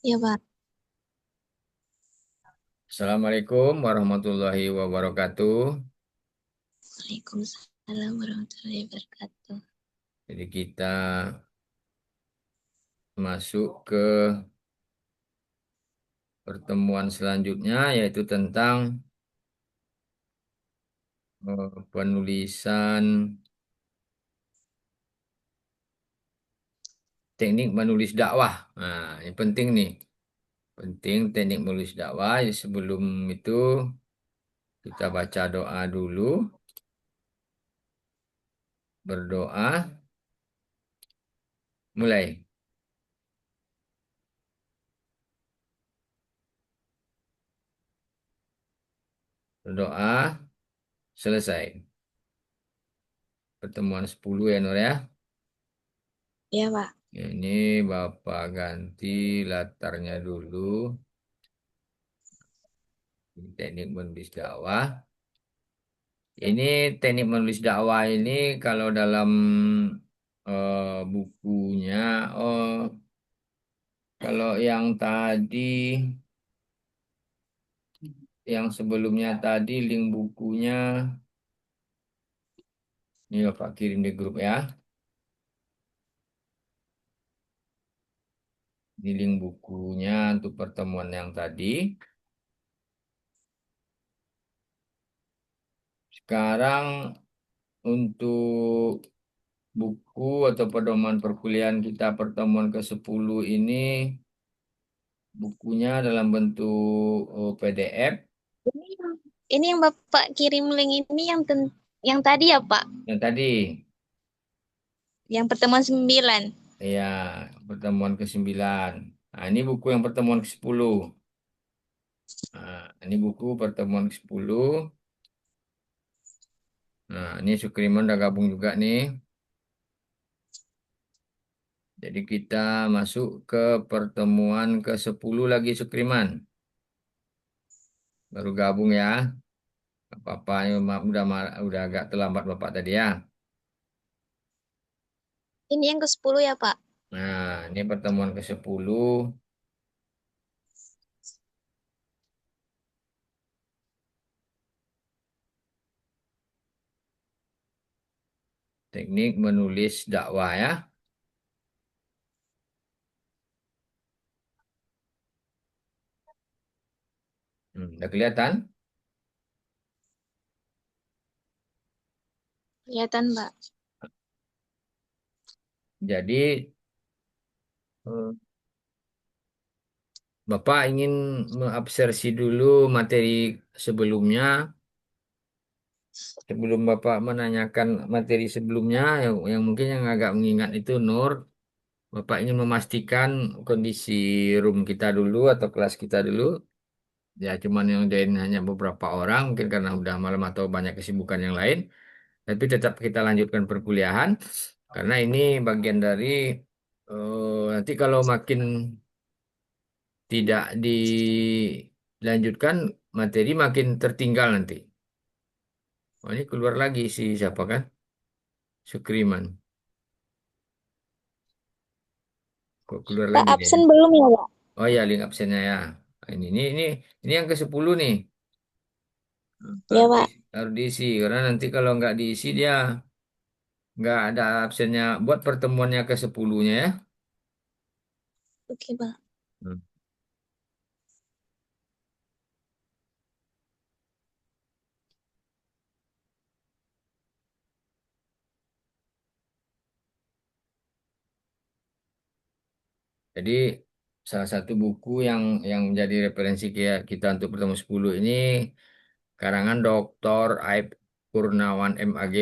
Ya, Pak. Assalamualaikum warahmatullahi wabarakatuh. Waalaikumsalam warahmatullahi wabarakatuh. Jadi kita masuk ke pertemuan selanjutnya yaitu tentang penulisan teknik menulis dakwah. Nah, ini penting nih. Penting teknik menulis dakwah. Jadi sebelum itu kita baca doa dulu, berdoa, mulai. Berdoa, selesai. Pertemuan 10 ya Nur ya. Ya, Pak. Ini Bapak ganti latarnya dulu. Teknik menulis dakwah. Ini teknik menulis dakwah ini kalau dalam bukunya, kalau yang tadi, yang sebelumnya tadi link bukunya, ini Bapak kirim di grup ya. Ini link bukunya untuk pertemuan yang tadi. Sekarang untuk buku atau pedoman perkuliahan kita pertemuan ke-10 ini, bukunya dalam bentuk PDF. Ini yang Bapak kirim link ini yang tadi ya, Pak? Yang tadi. Yang pertemuan 9. Ya, pertemuan ke-9. Nah, ini buku yang pertemuan ke-10. Nah, ini buku pertemuan ke-10. Nah, ini Sukriman udah gabung juga nih. Jadi kita masuk ke pertemuan ke-10 lagi Sukriman. Baru gabung ya. Apa-apa, ini maaf, udah agak terlambat Bapak tadi ya. Ini yang ke-10 ya, Pak? Nah, ini pertemuan ke-10. Teknik menulis dakwah ya. Udah kelihatan? Kelihatan, Pak. Jadi, Bapak ingin mengabsersi dulu materi sebelumnya. Sebelum Bapak menanyakan materi sebelumnya, yang mungkin yang agak mengingat itu Nur, Bapak ingin memastikan kondisi room kita dulu atau kelas kita dulu. Ya, cuman yang join hanya beberapa orang, mungkin karena udah malam atau banyak kesibukan yang lain. Tapi tetap kita lanjutkan perkuliahan, karena ini bagian dari nanti kalau makin tidak dilanjutkan, materi makin tertinggal nanti. Oh, ini keluar lagi si siapa kan? Sukriman. Kok keluar Pak, lagi dia? absen belum ya, Pak? Oh ya, link absennya ya. Nah, ini yang ke-10 nih. Ya, Harus Pak. diisi, harus diisi. Karena nanti kalau nggak diisi dia nggak ada absennya buat pertemuannya ke-10-nya ya. Oke, Pak. Hmm. Jadi salah satu buku yang menjadi referensi kita untuk pertemuan 10 ini karangan Dr. Aib Kurnawan MAG.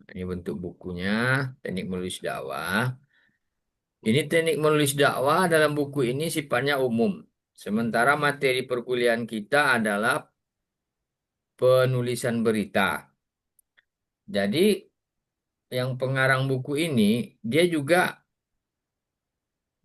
Ini bentuk bukunya, teknik menulis dakwah. Ini teknik menulis dakwah dalam buku ini sifatnya umum. Sementara materi perkuliahan kita adalah penulisan berita. Jadi yang pengarang buku ini dia juga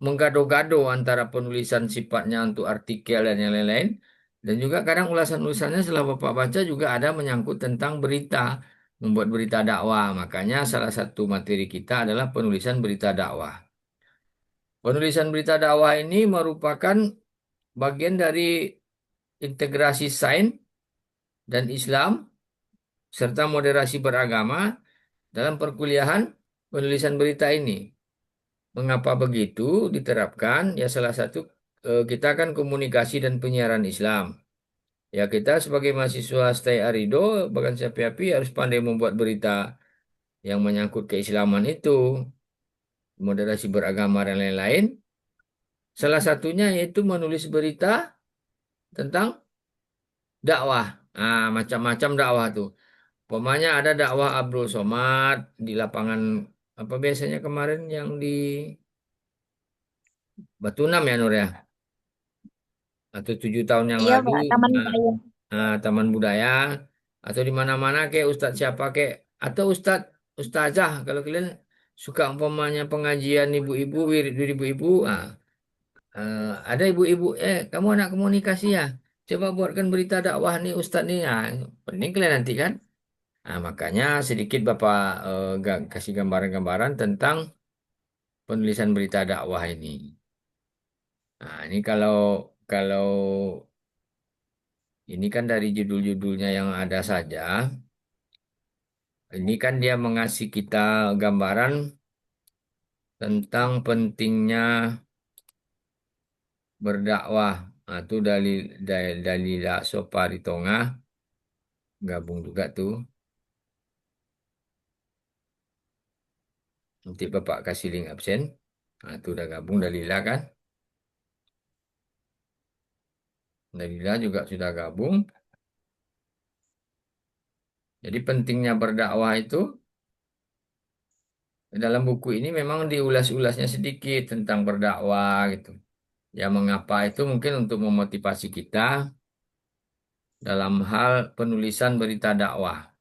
menggado-gado antara penulisan sifatnya untuk artikel dan yang lain-lain. Dan juga kadang ulasan-ulasannya setelah Bapak baca juga ada menyangkut tentang berita, membuat berita dakwah. Makanya salah satu materi kita adalah penulisan berita dakwah. Penulisan berita dakwah ini merupakan bagian dari integrasi sains dan Islam serta moderasi beragama dalam perkuliahan penulisan berita ini. Mengapa begitu diterapkan? Ya salah satu kita kan komunikasi dan penyiaran Islam. Ya kita sebagai mahasiswa Stay Arido, bahkan Sapi harus pandai membuat berita yang menyangkut keislaman itu, moderasi beragama dan lain-lain. Salah satunya yaitu menulis berita tentang dakwah. Nah, macam-macam dakwah tuh. Umpamanya ada dakwah Abdul Somad di lapangan apa biasanya kemarin yang di Batu 6 ya Nur ya, atau 7 tahun yang Iya, lalu. Pak, Taman Nah, Budaya. Taman Budaya atau di mana-mana kayak Ustadz siapa kayak atau Ustazah kalau kalian suka umpamanya pengajian ibu-ibu wirid dari ibu-ibu ada ibu-ibu kamu anak komunikasi ya coba buatkan berita dakwah nih Ustadz nih penting kalian nanti kan. Nah, makanya sedikit Bapak kasih gambaran-gambaran tentang penulisan berita dakwah ini. Nah, ini kalau kalau ini kan dari judul-judulnya yang ada saja. Ini kan dia mengasih kita gambaran tentang pentingnya berdakwah. Nah, itu Dalila Sopa di tengah gabung juga tuh. Nanti Bapak kasih link absen. Nah, itu udah gabung Dalila kan. Dalila juga sudah gabung. Jadi pentingnya berdakwah itu dalam buku ini memang diulas-ulasnya sedikit tentang berdakwah gitu. Ya mengapa itu mungkin untuk memotivasi kita dalam hal penulisan berita dakwah.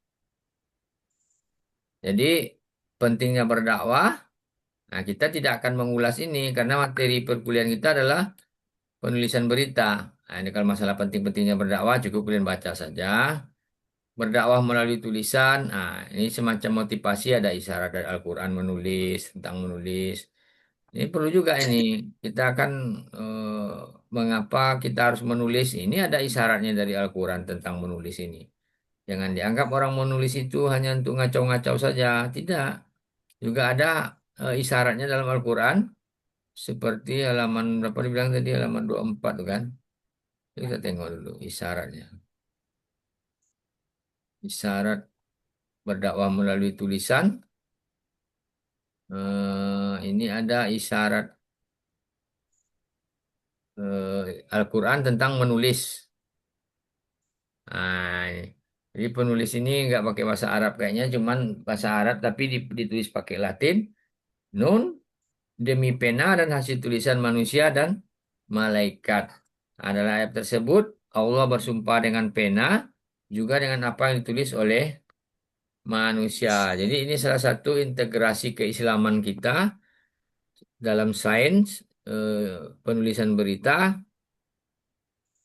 Jadi pentingnya berdakwah, nah kita tidak akan mengulas ini karena materi perkuliahan kita adalah penulisan berita. Nah, ini kalau masalah penting-pentingnya berdakwah cukup kalian baca saja. Berdakwah melalui tulisan, nah ini semacam motivasi ada isyarat dari Al-Quran menulis, tentang menulis. Ini perlu juga ini. Kita akan mengapa kita harus menulis. Ini ada isyaratnya dari Al-Quran tentang menulis ini. Jangan dianggap orang menulis itu hanya untuk ngacau-ngacau saja. Tidak. Juga ada isyaratnya dalam Al-Quran. Seperti halaman berapa dibilang tadi halaman 24 tuh kan. Kita tengok dulu isyaratnya. Isyarat berdakwah melalui tulisan. Ini ada isyarat Al-Quran tentang menulis. Nah, jadi penulis ini nggak pakai bahasa Arab kayaknya, cuman bahasa Arab tapi ditulis pakai Latin. Nun demi pena dan hasil tulisan manusia dan malaikat. Adalah ayat tersebut, Allah bersumpah dengan pena, juga dengan apa yang ditulis oleh manusia. Jadi ini salah satu integrasi keislaman kita dalam sains, penulisan berita,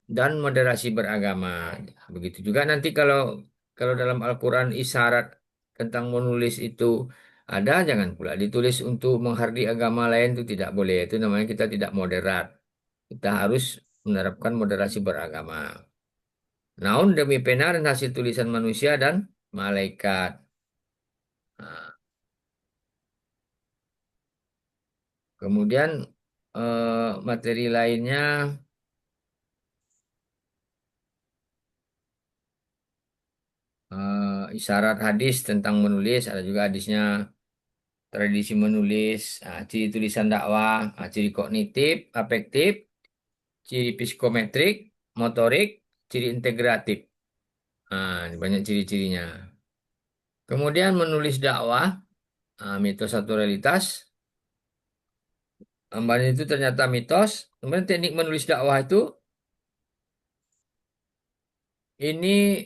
dan moderasi beragama. Begitu juga nanti kalau kalau dalam Al-Quran isyarat tentang menulis itu ada, jangan pula ditulis untuk menghardik agama lain itu tidak boleh. Itu namanya kita tidak moderat. Kita harus menerapkan moderasi beragama. Naun demi pena dan hasil tulisan manusia dan malaikat. Nah, kemudian materi lainnya isyarat hadis tentang menulis ada juga hadisnya tradisi menulis, ciri tulisan dakwah, ciri kognitif, afektif, ciri psikometrik, motorik, ciri integratif. Ini banyak ciri-cirinya. Kemudian menulis dakwah, mitos atau realitas. Gambaran itu ternyata mitos. Kemudian teknik menulis dakwah itu, ini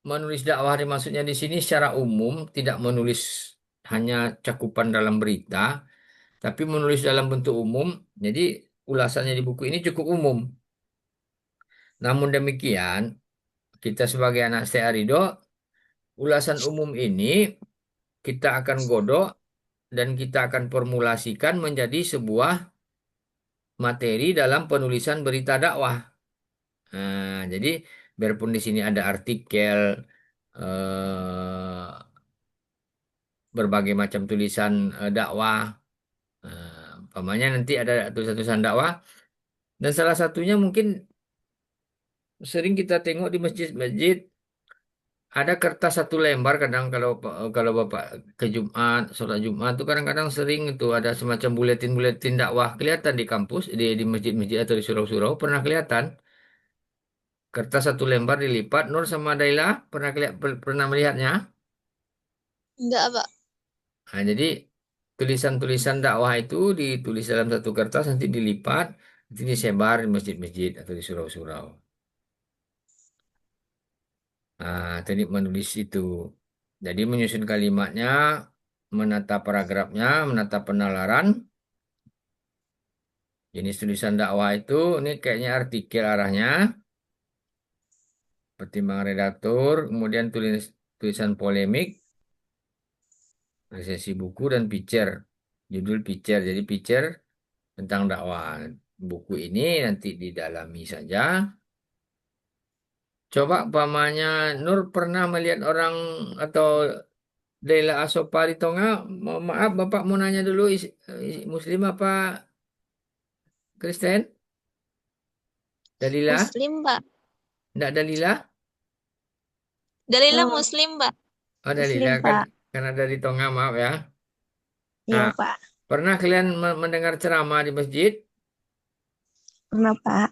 menulis dakwah maksudnya di sini secara umum, tidak menulis hanya cakupan dalam berita, tapi menulis dalam bentuk umum. Jadi ulasannya di buku ini cukup umum. Namun demikian, kita sebagai anak Stearido, ulasan umum ini kita akan godok dan kita akan formulasikan menjadi sebuah materi dalam penulisan berita dakwah. Nah, jadi biarpun di sini ada artikel, berbagai macam tulisan dakwah, umpamanya nanti ada tulisan-tulisan dakwah, dan salah satunya mungkin sering kita tengok di masjid-masjid ada kertas satu lembar. Kadang kalau Bapak ke Jumat, sholat Jumat itu kadang-kadang sering itu ada semacam buletin-buletin dakwah kelihatan di kampus, di masjid-masjid atau di surau-surau pernah kelihatan. Kertas satu lembar dilipat. Nur sama Daila pernah melihatnya? Enggak, Pak. Nah, jadi tulisan-tulisan dakwah itu ditulis dalam satu kertas, nanti dilipat, nanti disebar di masjid-masjid atau di surau-surau. Nah, teknik menulis itu. Jadi menyusun kalimatnya, menata paragrafnya, menata penalaran. Jenis tulisan dakwah itu, ini kayaknya artikel arahnya, pertimbangan redaktur, kemudian tulisan polemik, resensi buku, dan picture. Judul picture, jadi picture tentang dakwah. Buku ini nanti didalami saja. Coba umpamanya Nur pernah melihat orang atau Dela Asopari Tonga. Maaf, Bapak mau nanya dulu, Muslim apa Kristen? Dalila? Muslim, Pak. Enggak Dalila? Dalila Muslim, Pak. Oh Dalila Muslim, kan Pak. karena dari Tonga, maaf ya. Nah, Iya, Pak. pernah kalian mendengar ceramah di masjid? Pernah, Pak.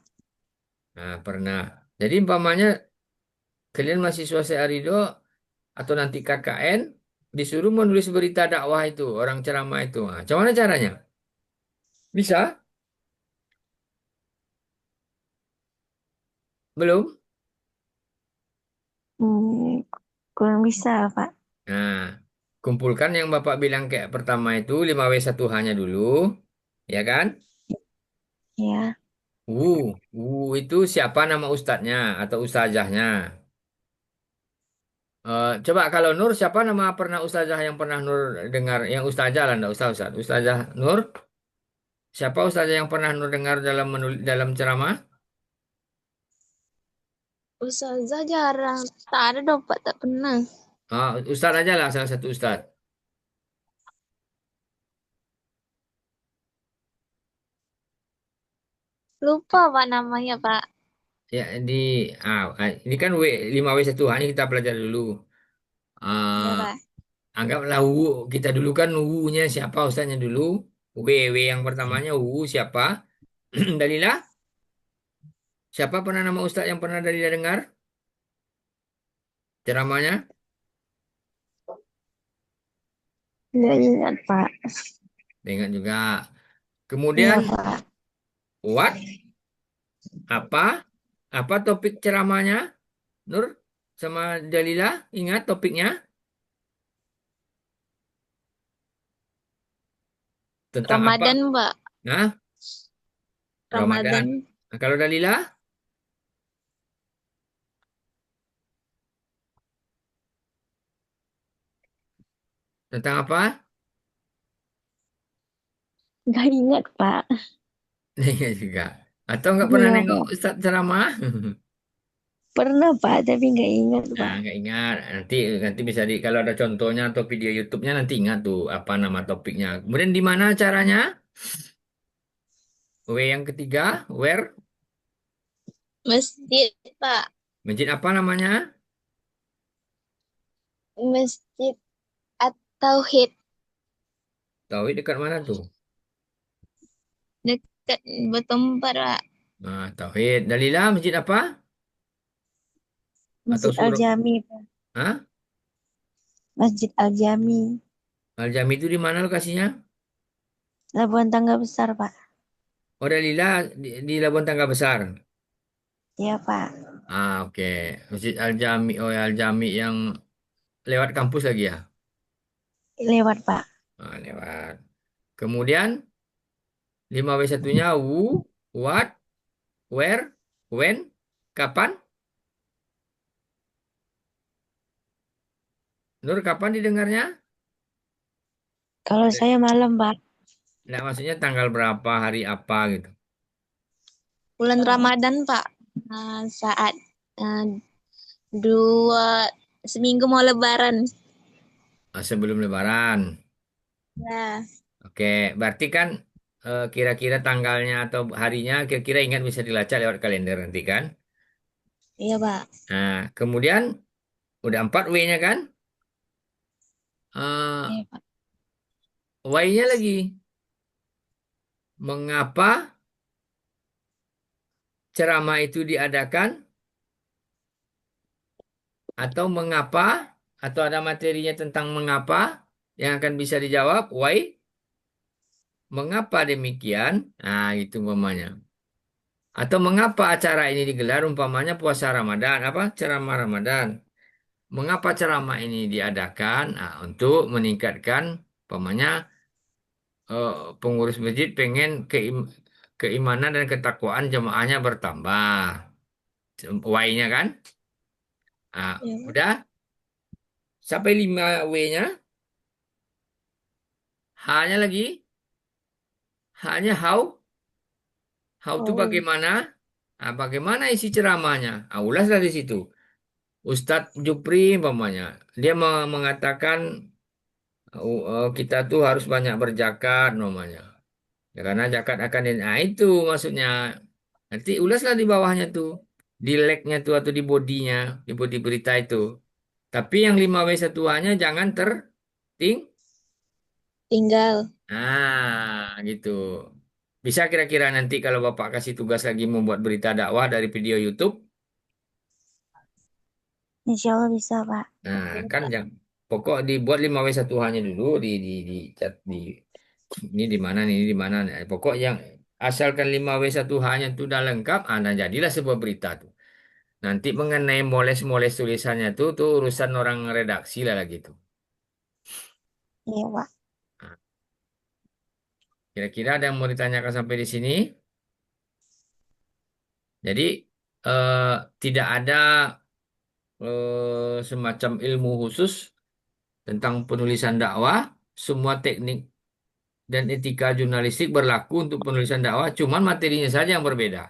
Nah, pernah. Jadi umpamanya kalian mahasiswa Searido atau nanti KKN disuruh menulis berita dakwah itu, orang ceramah itu. Nah, gimana caranya? Bisa? Belum? Hmm, kurang bisa, Pak. Nah, kumpulkan yang Bapak bilang kayak pertama itu 5W1H-nya dulu, ya kan? Ya, Itu siapa nama ustadznya atau ustazahnya? Coba kalau Nur, siapa nama pernah ustazah yang pernah Nur dengar? Yang ustazah lah, enggak ustaz. Ustazah Nur, siapa ustazah yang pernah Nur dengar dalam ceramah? Ustazah jarang. Tak ada dong, Pak. Tak pernah. Ustaz aja lah, salah satu ustaz. Lupa, Pak, namanya, Pak. Ya, ini kan 5W1H ini kita pelajari dulu. ya, Ah, Pak. Anggaplah kita dulu kan nya siapa ustaznya dulu. W yang pertamanya siapa? Dalila? Siapa pernah nama ustaz yang pernah Dalila dengar ceramahnya? Nggak ingat, Pak. Ingat juga. Iya, Kemudian Pak. what? Apa? Apa topik ceramahnya? Nur sama Dalila, ingat topiknya? Tentang apa? Ramadan, Pak. Nah, Ramadan. Ramadan. Nah, kalau Dalila, tentang apa? Nggak ingat, Pak. Ingat juga. Atau nggak pernah Iya, nengok Pak. Ustaz ceramah? Pernah, Pak, tapi nggak ingat, Nah, Pak. nggak ingat. Nanti bisa kalau ada contohnya atau video YouTube-nya nanti ingat tuh apa nama topiknya. Kemudian di mana acaranya? Yang ketiga, where? Masjid, Pak. Masjid apa namanya? Masjid At-Tauhid. Tauhid dekat mana tuh? Dekat Betombar, Pak. Nah, Tauhid. Dalila, masjid apa? Atau Masjid surau? Al-Jami, Pak. Hah? Masjid Al-Jami. Al-Jami itu di mana lokasinya? Labuan Tangga Besar, Pak. Oh, Dalila di Labuan Tangga Besar. Iya, Pak. Oke. Masjid Al-Jami. Oh, ya, Al-Jami yang lewat kampus lagi ya? Lewat, Pak. Lewat. Kemudian 5W1-nya what, where, when, kapan? Nur, kapan didengarnya? Kalau saya malam, Pak. Nggak, maksudnya tanggal berapa, hari apa gitu. bulan Ramadan, Pak. Saat eh, dua seminggu mau Lebaran. Sebelum Lebaran. Ya, Oke, berarti kan kira-kira tanggalnya atau harinya kira-kira ingat bisa dilacak lewat kalender nanti kan. iya, Pak. Nah, kemudian udah 4 W-nya kan. Eh, Iya, Pak. Y-nya lagi. Mengapa ceramah itu diadakan atau mengapa atau ada materinya tentang mengapa yang akan bisa dijawab. Why? Mengapa demikian? Nah, itu umpamanya. Atau mengapa acara ini digelar umpamanya puasa Ramadan, apa ceramah Ramadan? Mengapa ceramah ini diadakan? Nah, untuk meningkatkan umpamanya pengurus masjid pengen keimanan dan ketakwaan jemaahnya bertambah. Why-nya kan? Nah, Iya, Pak. udah sampai 5 W-nya. H-nya lagi. H-nya how. How itu Oh, bagaimana? Nah, bagaimana isi ceramahnya? Ah, ulas dari situ. Ustadz Jupri umpamanya. Dia mengatakan kita tuh harus banyak berzakat namanya. Ya, karena zakat akan nah itu maksudnya. Nanti ulaslah di bawahnya tuh. Di leg-nya tuh atau di bodinya, di bodi berita itu. Tapi yang 5W1H-nya jangan terting. tinggal. Nah, gitu. Bisa kira-kira nanti kalau Bapak kasih tugas lagi membuat berita dakwah dari video YouTube. Insya Allah bisa, Pak. Nah, Iya, kan Pak. yang pokok dibuat 5W1H-nya dulu di chat di ini di mana nih, ini di mana. Nah, pokok yang asalkan 5W1H-nya itu udah lengkap, nah jadilah sebuah berita tuh. Nanti mengenai moles-moles tulisannya tuh urusan orang redaksi lah gitu. Iya, Pak. Nah, kira-kira ada yang mau ditanyakan sampai di sini? Jadi eh, tidak ada semacam ilmu khusus tentang penulisan dakwah. Semua teknik dan etika jurnalistik berlaku untuk penulisan dakwah, cuman materinya saja yang berbeda.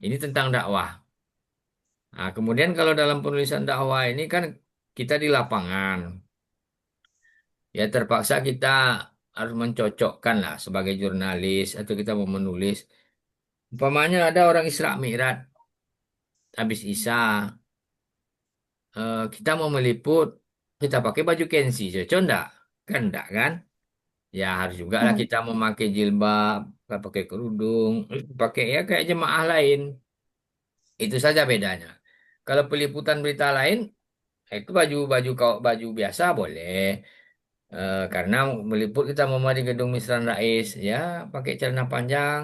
Ini tentang dakwah. Nah, kemudian kalau dalam penulisan dakwah ini kan kita di lapangan, ya terpaksa kita harus mencocokkan lah sebagai jurnalis atau kita mau menulis. Umpamanya ada orang Isra Mi'raj habis Isya, kita mau meliput, kita pakai baju Kensi, cocok enggak? Kan enggak kan? Ya harus juga lah Hmm. kita memakai jilbab, nggak pakai kerudung, pakai ya kayak jemaah lain. Itu saja bedanya. Kalau peliputan berita lain, itu baju biasa boleh. Karena meliput kita mau di gedung Misran Rais, ya pakai celana panjang,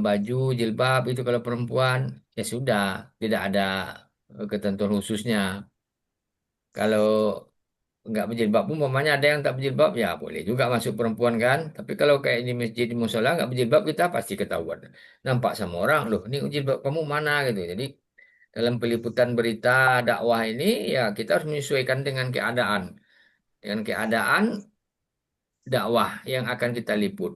baju jilbab itu kalau perempuan, ya sudah, tidak ada ketentuan khususnya. Kalau nggak berjilbab pun umpamanya ada yang tak berjilbab ya boleh juga masuk perempuan kan, tapi kalau kayak di masjid di musola nggak berjilbab kita pasti ketahuan, nampak sama orang loh ini jilbab kamu mana gitu. Jadi dalam peliputan berita dakwah ini ya kita harus menyesuaikan dengan keadaan dakwah yang akan kita liput.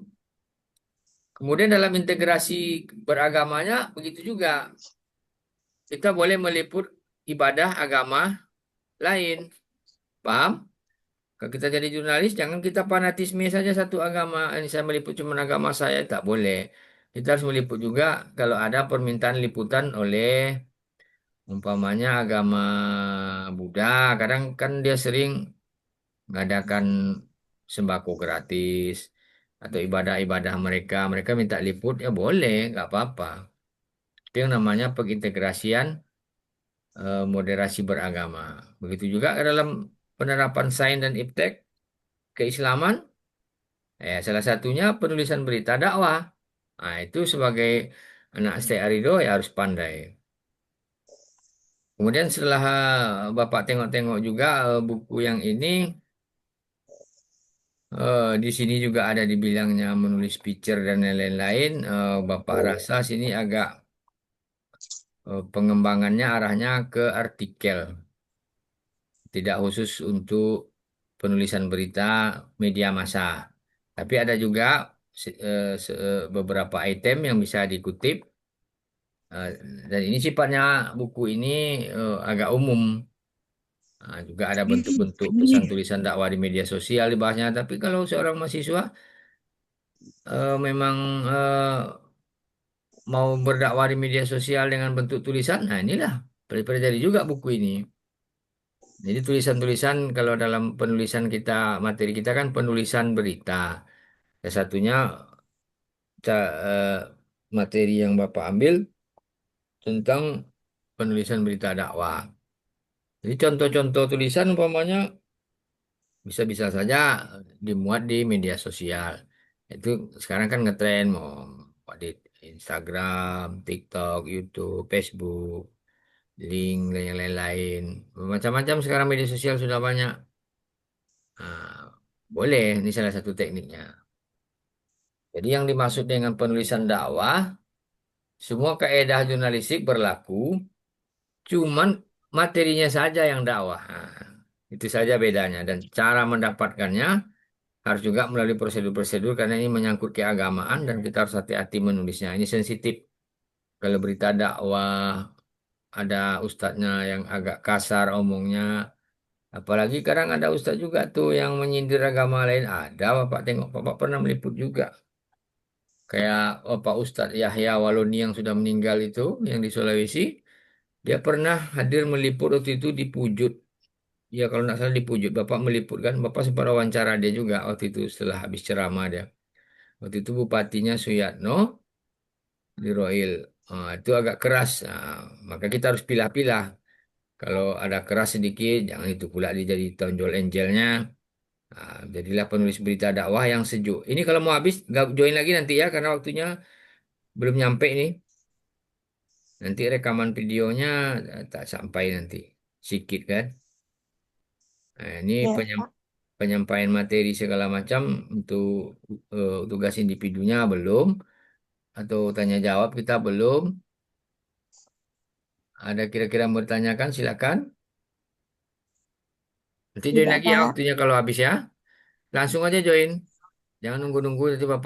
Kemudian dalam integrasi beragamanya begitu juga, kita boleh meliput ibadah agama lain, paham? Kalau kita jadi jurnalis, jangan kita fanatisme saja satu agama. Ini saya meliput cuma agama saya, tak boleh. Kita harus meliput juga kalau ada permintaan liputan oleh umpamanya agama Buddha. Kadang kan dia sering mengadakan sembako gratis atau ibadah-ibadah mereka. Mereka minta liput, ya boleh, nggak apa-apa. Itu yang namanya pengintegrasian moderasi beragama. Begitu juga dalam penerapan sains dan iptek keislaman. Salah satunya penulisan berita dakwah. Nah, itu sebagai anak STA Ridho ya harus pandai. Kemudian setelah Bapak tengok-tengok juga buku yang ini, di sini juga ada dibilangnya menulis picture dan lain-lain. Bapak rasa sini agak pengembangannya arahnya ke artikel, tidak khusus untuk penulisan berita media massa. Tapi ada juga beberapa item yang bisa dikutip Eh, dan ini sifatnya buku ini agak umum. Juga ada bentuk-bentuk pesan tulisan dakwah di media sosial dibahasnya. Tapi kalau seorang mahasiswa memang mau berdakwah di media sosial dengan bentuk tulisan, nah inilah pelajari juga buku ini. Jadi tulisan-tulisan kalau dalam penulisan kita, materi kita kan penulisan berita. Salah satunya materi yang Bapak ambil tentang penulisan berita dakwah. Jadi contoh-contoh tulisan umpamanya bisa-bisa saja dimuat di media sosial. Itu sekarang kan ngetren mau muat di Instagram, TikTok, YouTube, Facebook, link dan yang lain-lain. Macam-macam sekarang media sosial sudah banyak. Nah, boleh, ini salah satu tekniknya. Jadi yang dimaksud dengan penulisan dakwah, semua kaidah jurnalistik berlaku, cuman materinya saja yang dakwah. Nah, itu saja bedanya. Dan cara mendapatkannya harus juga melalui prosedur-prosedur karena ini menyangkut keagamaan dan kita harus hati-hati menulisnya. Ini sensitif. Kalau berita dakwah ada ustadznya yang agak kasar omongnya, apalagi kadang ada ustadz juga tuh yang menyindir agama lain. Ada, Bapak tengok, Bapak pernah meliput juga. Kayak Pak Ustadz Yahya Waloni yang sudah meninggal itu, yang di Sulawesi, dia pernah hadir meliput waktu itu di Pujut. Ya kalau nggak salah di Pujut, Bapak meliput kan, Bapak sempat wawancara dia juga waktu itu setelah habis ceramah dia. Waktu itu bupatinya Suyatno di Roil. Itu agak keras. Maka kita harus pilah-pilah. Kalau ada keras sedikit, jangan itu pula dia jadi tonjol angelnya. Jadilah penulis berita dakwah yang sejuk. Ini kalau mau habis, join lagi nanti ya, karena waktunya belum nyampe nih. Nanti rekaman videonya tak sampai nanti. Sikit kan. Nah, ini Ya, Kak. penyampaian materi segala macam untuk tugas individunya belum. Atau tanya jawab kita belum. Ada kira-kira mau ditanyakan, silakan. Nanti join Tidak, lagi ya Kak. waktunya kalau habis ya. Langsung aja join. Jangan nunggu-nunggu nanti Bapak